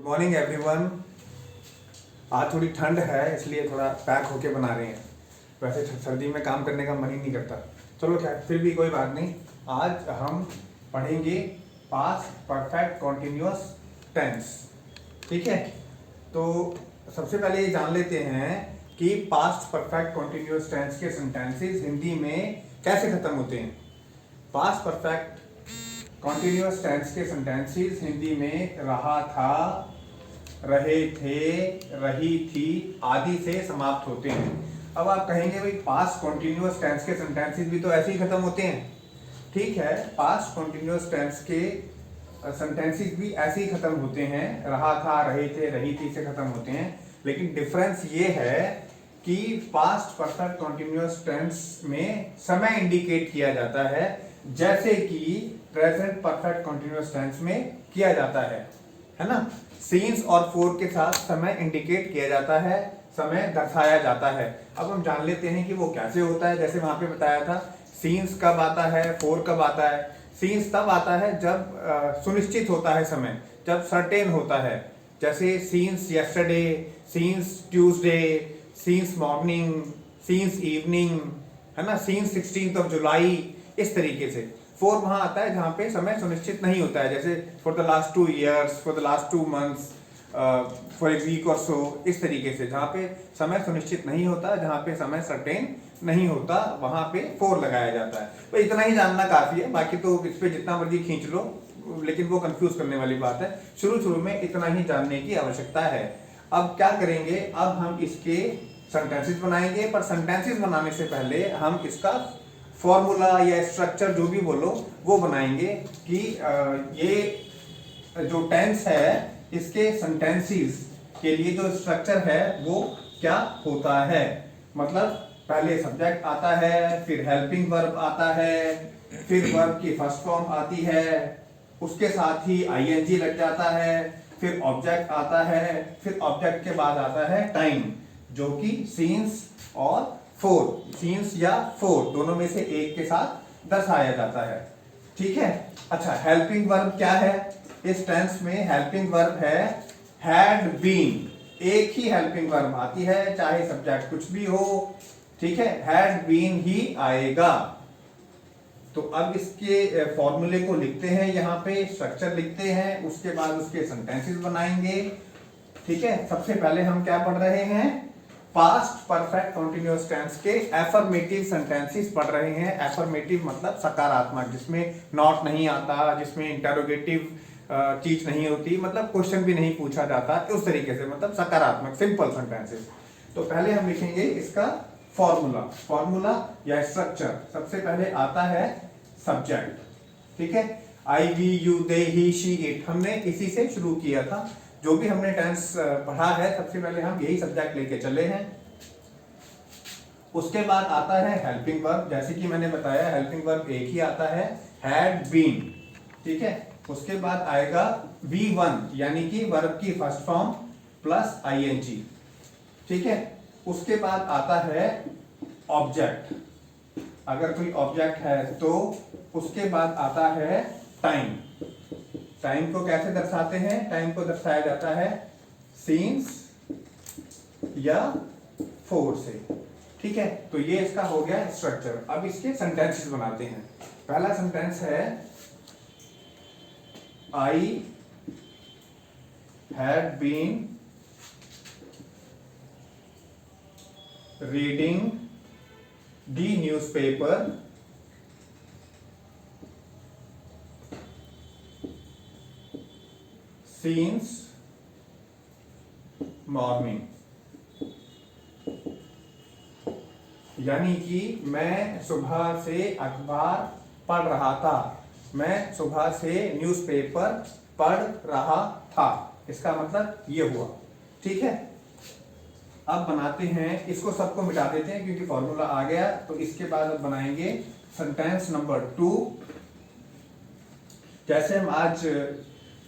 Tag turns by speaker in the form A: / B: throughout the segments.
A: Morning everyone. आज थोड़ी ठंड है इसलिए थोड़ा पैक होके बना रहे हैं। वैसे सर्दी में काम करने का मन ही नहीं करता। चलो खैर, फिर भी कोई बात नहीं। आज हम पढ़ेंगे पास्ट परफेक्ट कॉन्टिन्यूअस टेंस। ठीक है, तो सबसे पहले ये जान लेते हैं कि पास्ट परफेक्ट कॉन्टिन्यूअस टेंस के सेंटेंसेस हिंदी में कैसे खत्म होते हैं। पास्ट परफेक्ट कॉन्टिन्यूअस टेंस के सेंटेंसेस हिंदी में रहा था, रहे थे, रही थी आदि से समाप्त होते हैं। अब आप कहेंगे भाई पास्ट कॉन्टिन्यूअस टेंस के सेंटेंसेस भी तो ऐसे ही खत्म होते हैं। ठीक है, पास्ट कॉन्टिन्यूअस टेंस के सेंटेंसेस भी ऐसे ही खत्म होते हैं, रहा था, रहे थे, रही थी से खत्म होते हैं। लेकिन डिफरेंस ये है कि पास्ट परफेक्ट कॉन्टिन्यूअस टेंस में समय इंडिकेट किया जाता है, जैसे कि प्रेजेंट परफेक्ट कॉन्टिन्यूअस टेंस में किया जाता है ना। सीन्स और फोर के साथ समय इंडिकेट किया जाता है, समय दर्शाया जाता है। अब हम जान लेते हैं कि वो कैसे होता है। जैसे वहां पे बताया था, सीन्स कब आता है, फोर कब आता है। सीन्स तब आता है जब सुनिश्चित होता है समय, जब सर्टेन होता है। जैसे scenes yesterday, scenes Tuesday, scenes morning, scenes evening, है ना, सीन्स 16 जुलाई, इस तरीके से। फोर वहां आता है जहां पे समय सुनिश्चित नहीं होता है, जैसे for the last 2 years, for the last 2 months, for a week और सो, इस तरीके से जहां पे समय सुनिश्चित नहीं होता, जहां पे समय सर्टेन नहीं होता, वहां पे फोर लगाया जाता है। तो इतना ही जानना काफी है, बाकी तो इस पे जितना मर्जी खींच लो, लेकिन वो कंफ्यूज करने वाली बात है। शुरू में इतना ही जानने की आवश्यकता है। अब क्या करेंगे, अब हम इसके सेंटेंसेस बनाएंगे, पर सेंटेंसेस बनाने से पहले हम इसका फॉर्मूला या स्ट्रक्चर जो भी बोलो वो बनाएंगे कि ये जो टेंस है इसके सेंटेंसेस के लिए जो स्ट्रक्चर है वो क्या होता है। मतलब पहले सब्जेक्ट आता है, फिर हेल्पिंग वर्ब आता है, फिर वर्ब की फर्स्ट फॉर्म आती है, उसके साथ ही आईएनजी लग जाता है, फिर ऑब्जेक्ट आता है, फिर ऑब्जेक्ट के बाद आता है टाइम, जो कि सीन्स और फोर, सीन्स या फोर दोनों में से एक के साथ दर्शाया जाता है। ठीक है, अच्छा, हेल्पिंग वर्ब क्या है इस टेंस में? हेल्पिंग वर्ब है हैड बीन। एक ही हेल्पिंग वर्ब आती है, चाहे सब्जेक्ट कुछ भी हो। ठीक है, हैड बीन ही आएगा। तो अब इसके फॉर्मूले को लिखते हैं, यहाँ पे स्ट्रक्चर लिखते हैं, उसके बाद उसके सेंटेंसेस बनाएंगे। ठीक है, सबसे पहले हम क्या पढ़ रहे हैं? पास्ट परफेक्ट कॉन्टिन्यूअस टेंस के एफर्मेटिव सेंटेंसेस पढ़ रहे हैं। एफर्मेटिव मतलब सकारात्मक, जिसमें नॉट नहीं आता, जिसमें इंटरोगेटिव चीज नहीं होती, मतलब क्वेश्चन भी नहीं पूछा जाता, उस तरीके से, मतलब सकारात्मक सिंपल सेंटेंसेस। तो पहले हम लिखेंगे इसका फॉर्मूला या स्ट्रक्चर। सबसे पहले आता है सब्जेक्ट। ठीक है, I, we, you, they, he, she, it, हमने इसी से शुरू किया था। जो भी हमने टेंस पढ़ा है, सबसे पहले हम यही सब्जेक्ट लेके चले हैं। उसके बाद आता है हेल्पिंग वर्ब। जैसे कि मैंने बताया, हेल्पिंग वर्ब एक ही आता है, हैड बीन। ठीक है, उसके बाद आएगा V1, यानी कि वर्ब की फर्स्ट फॉर्म प्लस आईएनजी। ठीक है, उसके बाद आता है ऑब्जेक्ट। अगर कोई ऑब्जेक्ट है तो उसके बाद आता है टाइम। टाइम को कैसे दर्शाते हैं? टाइम को दर्शाया जाता है सीन्स या फोर से। ठीक है, तो ये इसका हो गया स्ट्रक्चर। अब इसके सेंटेंसेस बनाते हैं। पहला सेंटेंस है I had been reading the newspaper since morning। यानी कि मैं सुबह से अखबार पढ़ रहा था, मैं सुबह से न्यूज़पेपर पढ़ रहा था। इसका मतलब ये हुआ। ठीक है, अब बनाते हैं, इसको सबको मिटा देते हैं क्योंकि फॉर्मूला आ गया। तो इसके बाद अब बनाएंगे सेंटेंस नंबर 2। जैसे हम आज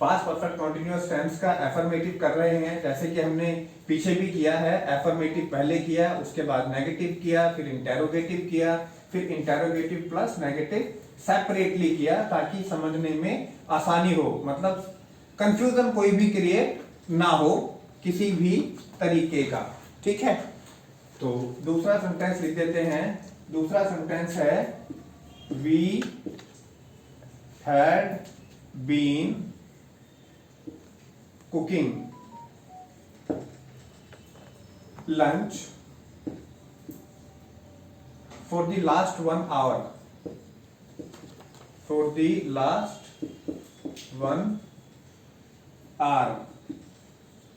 A: पास्ट परफेक्ट कॉन्टिन्यूअस टेंस का एफर्मेटिव कर रहे हैं, जैसे कि हमने पीछे भी किया है। एफर्मेटिव पहले किया, उसके बाद नेगेटिव किया, फिर इंटेरोगेटिव किया, फिर इंटेरोगेटिव प्लस नेगेटिव सेपरेटली किया, ताकि समझने में आसानी हो, मतलब कंफ्यूजन कोई भी क्रिएट ना हो किसी भी तरीके का। ठीक है, तो दूसरा सेंटेंस लिख देते हैं। दूसरा सेंटेंस है we had been cooking lunch for the last 1 hour। For the last 1 hour।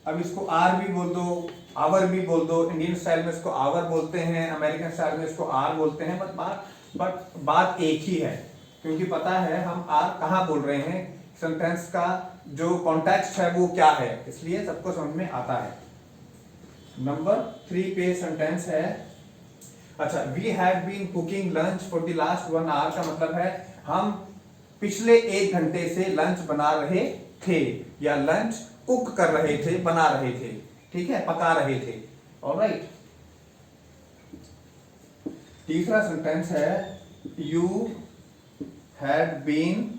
A: अब इसको आर भी बोल दो, आवर भी बोल दो। इंडियन स्टाइल में इसको आवर बोलते हैं, अमेरिकन स्टाइल में इसको आर बोलते हैं, बट बात एक ही है, क्योंकि पता है हम आर कहाँ बोल रहे हैं, सेंटेंस का जो कॉन्टेक्स्ट है वो क्या है, इसलिए सबको समझ में आता है। नंबर 3 पे सेंटेंस है, अच्छा, we have been cooking lunch for the last 1 hour का मतलब है हम पिछले 1 घंटे से लंच बना रहे थे, या लंच कुक कर रहे थे, बना रहे थे। ठीक है, पका रहे थे। ऑलराइट। तीसरा सेंटेंस है you had been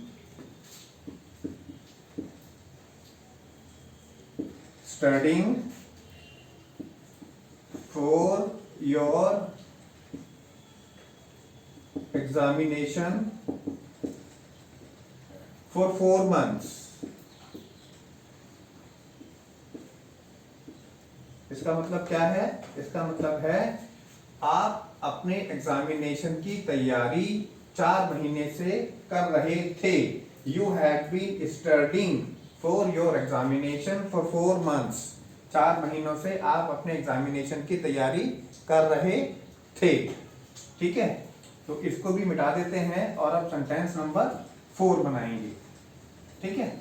A: studying for your examination for 4 months। इसका मतलब क्या है? इसका मतलब है आप अपने एग्जामिनेशन की तैयारी 4 महीने से कर रहे थे। You had been studying for your examination for 4 months। 4 महीनों से आप अपने एग्जामिनेशन की तैयारी कर रहे थे। ठीक है, तो इसको भी मिटा देते हैं और अब सेंटेंस नंबर 4 बनाएंगे। ठीक है,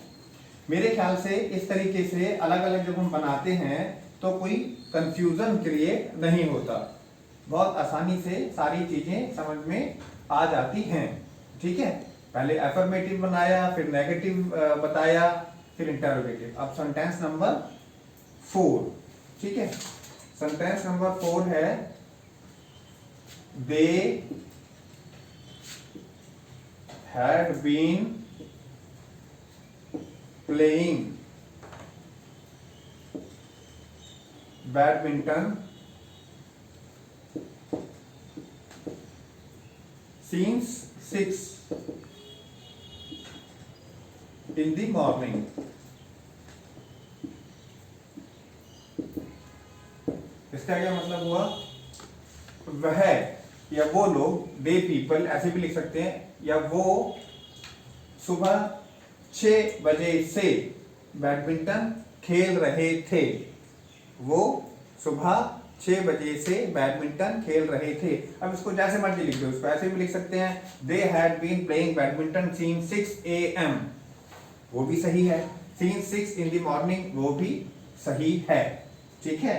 A: मेरे ख्याल से इस तरीके से अलग अलग जब हम बनाते हैं तो कोई कंफ्यूजन क्रिएट नहीं होता, बहुत आसानी से सारी चीजें समझ में आ जाती हैं। ठीक है, पहले एफर्मेटिव बनाया, फिर नेगेटिव बताया, फिर इंटरोगेटिव। अब सेंटेंस नंबर 4। ठीक है, सेंटेंस नंबर 4 है they had been playing badminton since 6 in the morning। इसका क्या मतलब हुआ? वह या वो लोग, दे पीपल ऐसे भी लिख सकते हैं, या वो सुबह 6 बजे से बैडमिंटन खेल रहे थे। वो सुबह 6 बजे से बैडमिंटन खेल रहे थे। अब इसको जैसे मर्जी लिख दो, इसको ऐसे भी लिख सकते हैं they had been playing badminton since 6 AM। वो भी सही है। since 6 in the morning वो भी सही है। ठीक है,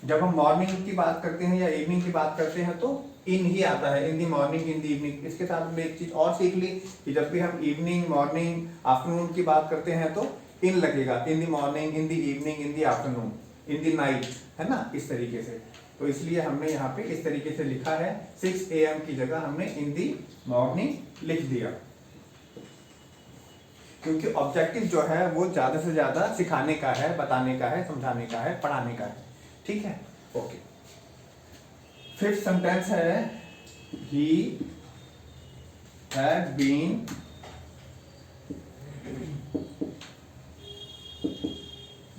A: जब हम मॉर्निंग की बात करते हैं या इवनिंग की बात करते हैं तो इन ही आता है, इन the morning, in the evening. इसके साथ में एक चीज और सीख ली कि जब भी हम इवनिंग, मॉर्निंग, आफ्टरनून की बात करते हैं तो इन लगेगा, in the morning, in the evening, in the afternoon, in the night, है ना, इस तरीके से। तो इसलिए हमने यहाँ पे इस तरीके से लिखा है, 6 AM की जगह हमने इन दी मॉर्निंग लिख दिया, क्योंकि ऑब्जेक्टिव जो है वो ज्यादा से ज्यादा सिखाने का है, बताने का है, समझाने का है, पढ़ाने का है। ठीक है, ओके। फिफ्थ सेंटेंस है he had been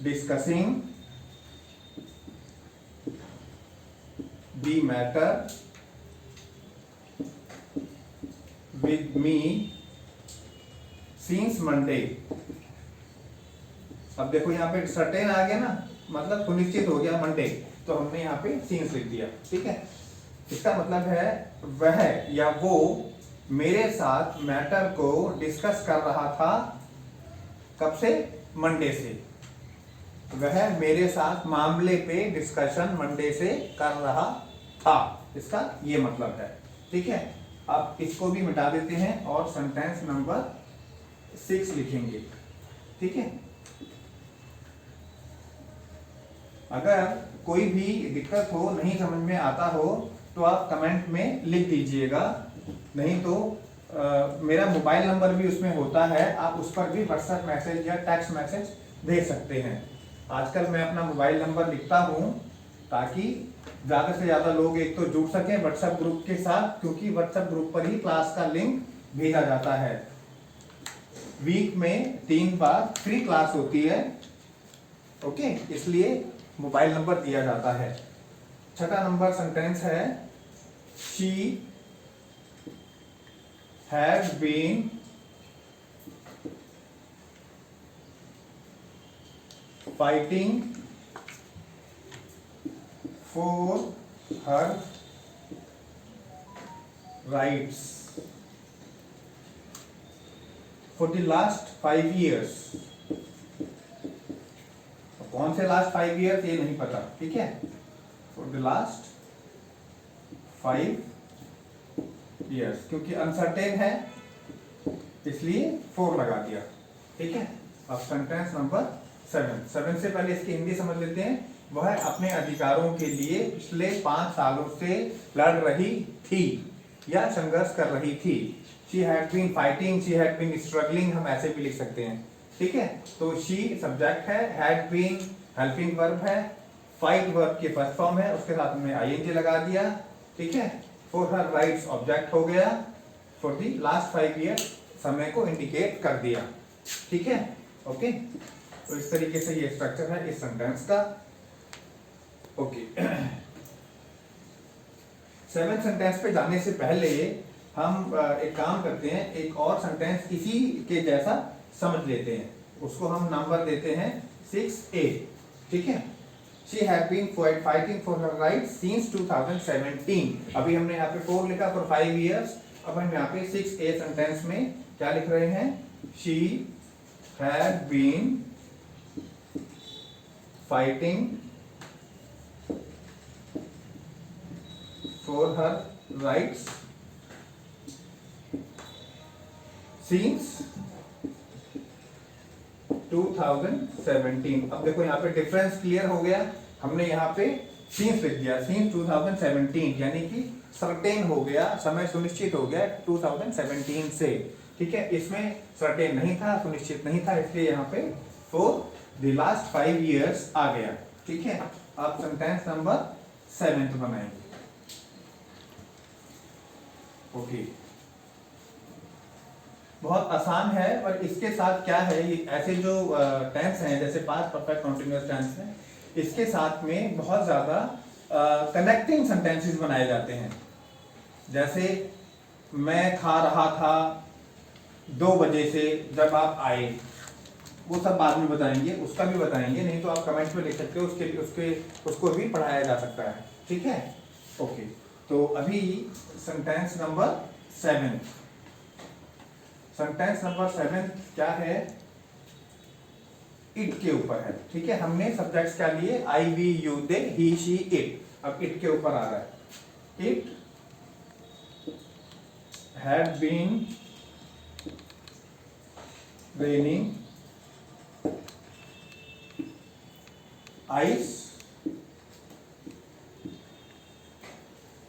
A: discussing the matter with me since Monday. अब देखो यहाँ पे सर्टेन आ गया ना, मतलब सुनिश्चित हो गया मंडे, तो हमने यहाँ पे सिंस लिख दिया। ठीक है, इसका मतलब है वह या वो मेरे साथ मैटर को डिस्कस कर रहा था। कब से? मंडे से। वह मेरे साथ मामले पे डिस्कशन मंडे से कर रहा था, इसका ये मतलब है। ठीक है, अब इसको भी मिटा देते हैं और सेंटेंस नंबर 6 लिखेंगे। ठीक है, अगर कोई भी दिक्कत हो, नहीं समझ में आता हो, तो आप कमेंट में लिख दीजिएगा, नहीं तो मेरा मोबाइल नंबर भी उसमें होता है, आप उस पर भी व्हाट्सएप मैसेज या टेक्स्ट मैसेज भेज सकते हैं। आजकल मैं अपना मोबाइल नंबर लिखता हूँ ताकि ज़्यादा से ज़्यादा लोग एक तो जुड़ सकें व्हाट्सएप ग्रुप के साथ, क्योंकि व्हाट्सएप ग्रुप पर ही क्लास का लिंक भेजा जाता है। वीक में 3 बार फ्री क्लास होती है, ओके, इसलिए मोबाइल नंबर दिया जाता है। छठा नंबर सेंटेंस है she has been fighting for her rights for the last 5 years। कौन से लास्ट 5 years ये नहीं पता, ठीक है। फॉर द लास्ट 5 years, क्योंकि अनसर्टेन है इसलिए 4 लगा दिया, ठीक है। अब सेंटेंस नंबर 7 से पहले इसकी हिंदी समझ लेते हैं। वह अपने अधिकारों के लिए पिछले 5 सालों से लड़ रही थी या संघर्ष कर रही थी। She had been fighting, she had been struggling, हम ऐसे भी लिख सकते हैं, ठीक है। तो शी सब्जेक्ट है, हैड बीन हेल्पिंग वर्ब है, फाइट वर्ब की फर्स्ट फॉर्म है, उसके साथ में आईएनजी लगा दिया, ठीक है। फॉर हर राइट्स ऑब्जेक्ट हो गया, फॉर दी लास्ट 5 years समय को इंडिकेट कर दिया, ठीक है, ओके। तो इस तरीके से ये स्ट्रक्चर है इस सेंटेंस का, ओके। 7 सेंटेंस पे जाने से पहले हम एक काम करते हैं, एक और सेंटेंस इसी के जैसा समझ लेते हैं, उसको हम नंबर देते हैं 6A, ठीक है। She has been fighting for her rights since 2017। अभी हमने यहाँ पे 4 लिखा for 5 years, अब हम यहाँ पे 6A सेंटेंस में क्या लिख रहे हैं? She had been fighting for her rights since 2017। अब देखो यहाँ पे डिफरेंस क्लियर हो गया, हमने यहाँ पे since लिख दिया, since 2017 यानी कि सर्टेन हो गया, समय सुनिश्चित हो गया 2017 से, ठीक है। इसमें सर्टेन नहीं था, सुनिश्चित नहीं था, इसलिए यहाँ पे for the last 5 years आ गया, ठीक है। अब सेंटेंस नंबर 7 बनाएंगे, ओके। बहुत आसान है, और इसके साथ क्या है, ये ऐसे जो टेंस हैं जैसे पास्ट परफेक्ट कंटीन्यूअस टेंस है, इसके साथ में बहुत ज्यादा कनेक्टिंग सेंटेंसेस बनाए जाते हैं। जैसे मैं खा रहा था 2 बजे से जब आप आए, वो सब बाद में बताएंगे, उसका भी बताएंगे, नहीं तो आप कमेंट्स में लिख सकते हो, उसको भी पढ़ाया जा सकता है, ठीक है, ओके। तो अभी सेंटेंस नंबर 7, सेंटेंस नंबर 7 क्या है? इट के ऊपर है, ठीक है। हमने सब्जेक्ट्स क्या लिए? I, we, you, they, he, she, it. अब इट के ऊपर आ रहा है, it had been raining ice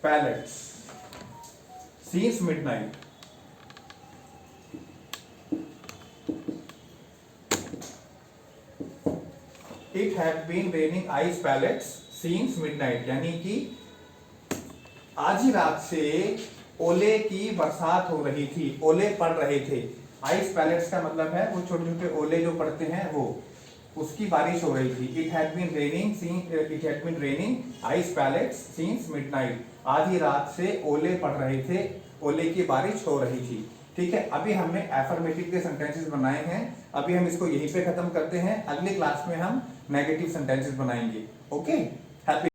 A: pellets since midnight। It had been raining ice pellets since midnight, यानी कि आज ही रात से ओले की बरसात हो रही थी, ओले पड़ रहे थे। आइस पैलेट्स का मतलब है वो छोटे छोटे ओले जो पड़ते हैं, वो उसकी बारिश हो रही थी। It had been raining ice pellets since midnight। आधी रात से ओले पड़ रहे थे, ओले की बारिश हो रही थी, ठीक है। अभी हमने एफर्मेटिव के सेंटेंसेस बनाए हैं, अभी हम इसको यहीं पे खत्म करते हैं। अगली क्लास में हम नेगेटिव सेंटेंसेस बनाएंगे, ओके। हैप्पी